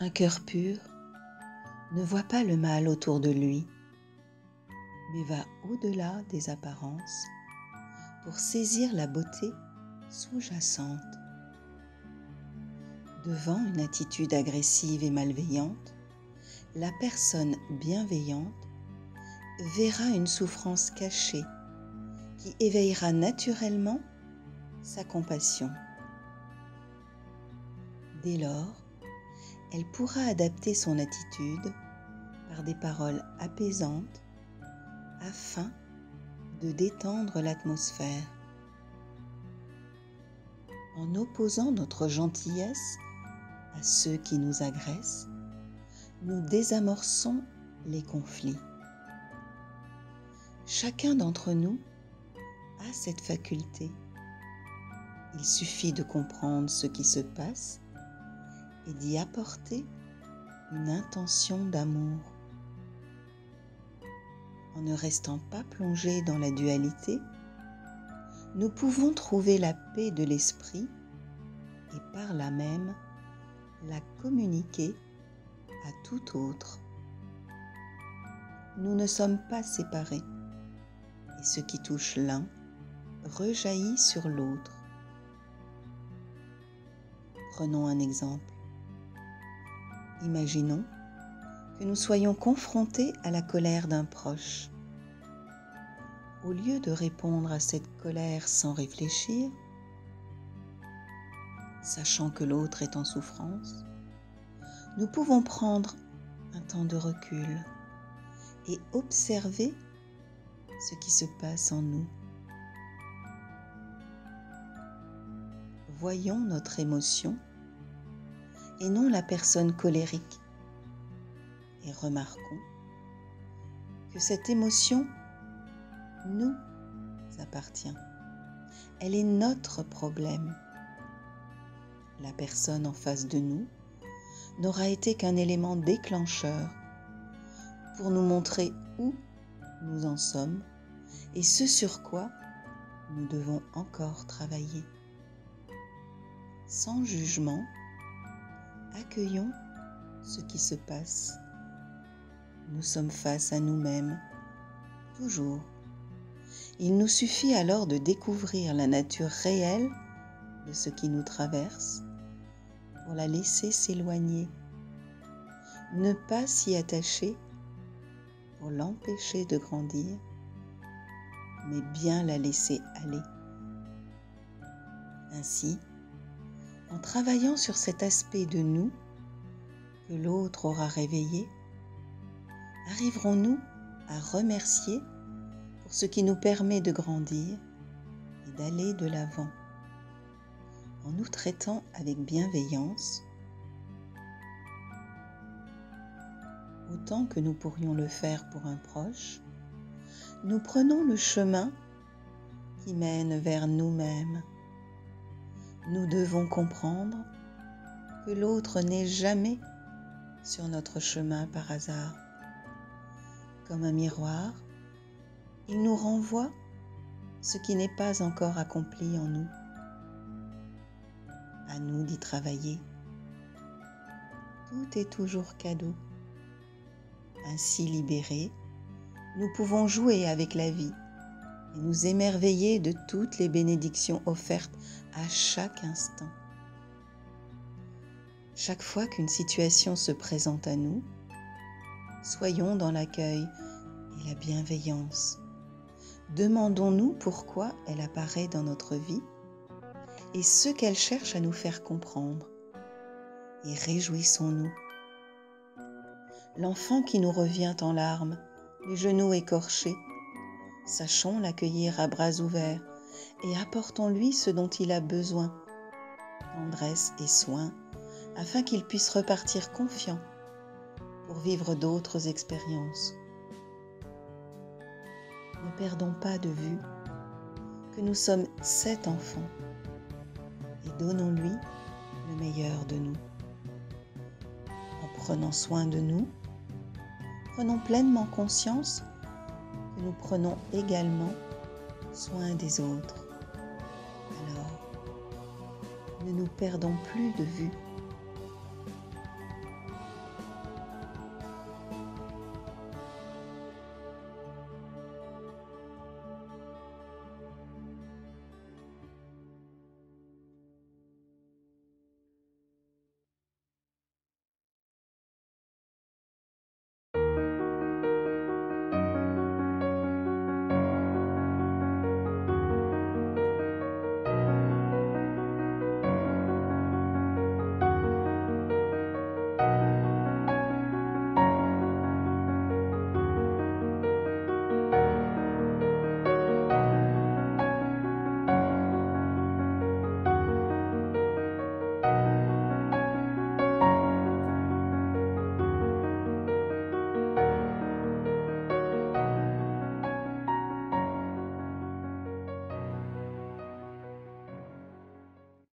Un cœur pur ne voit pas le mal autour de lui, mais va au-delà des apparences pour saisir la beauté sous-jacente. Devant une attitude agressive et malveillante, la personne bienveillante verra une souffrance cachée qui éveillera naturellement sa compassion. Dès lors, elle pourra adapter son attitude par des paroles apaisantes afin de détendre l'atmosphère. En opposant notre gentillesse à ceux qui nous agressent, nous désamorçons les conflits. Chacun d'entre nous a cette faculté. Il suffit de comprendre ce qui se passe et d'y apporter une intention d'amour. En ne restant pas plongé dans la dualité, nous pouvons trouver la paix de l'esprit et par là même la communiquer à tout autre. Nous ne sommes pas séparés et ce qui touche l'un rejaillit sur l'autre. Prenons un exemple. Imaginons que nous soyons confrontés à la colère d'un proche. Au lieu de répondre à cette colère sans réfléchir, sachant que l'autre est en souffrance, nous pouvons prendre un temps de recul et observer ce qui se passe en nous. Voyons notre émotion et non la personne colérique et remarquons que cette émotion nous appartient. Elle est notre problème. La personne en face de nous n'aura été qu'un élément déclencheur pour nous montrer où nous en sommes et ce sur quoi nous devons encore travailler. Sans jugement, accueillons ce qui se passe. Nous sommes face à nous-mêmes, toujours. Il nous suffit alors de découvrir la nature réelle de ce qui nous traverse pour la laisser s'éloigner. Ne pas s'y attacher pour l'empêcher de grandir, mais bien la laisser aller. Ainsi, en travaillant sur cet aspect de nous que l'autre aura réveillé, arriverons-nous à remercier pour ce qui nous permet de grandir et d'aller de l'avant. En nous traitant avec bienveillance, autant que nous pourrions le faire pour un proche, nous prenons le chemin qui mène vers nous-mêmes. Nous devons comprendre que l'autre n'est jamais sur notre chemin par hasard. Comme un miroir, il nous renvoie ce qui n'est pas encore accompli en nous. À nous d'y travailler. Tout est toujours cadeau. Ainsi libérés, nous pouvons jouer avec la vie et nous émerveiller de toutes les bénédictions offertes à chaque instant. Chaque fois qu'une situation se présente à nous, soyons dans l'accueil et la bienveillance. Demandons-nous pourquoi elle apparaît dans notre vie et ce qu'elle cherche à nous faire comprendre. Et réjouissons-nous. L'enfant qui nous revient en larmes, les genoux écorchés, sachons l'accueillir à bras ouverts et apportons-lui ce dont il a besoin, tendresse et soin, afin qu'il puisse repartir confiant pour vivre d'autres expériences. Ne perdons pas de vue que nous sommes 7 enfants et donnons-lui le meilleur de nous. En prenant soin de nous, prenons pleinement conscience que nous prenons également soin des autres. Alors, ne nous perdons plus de vue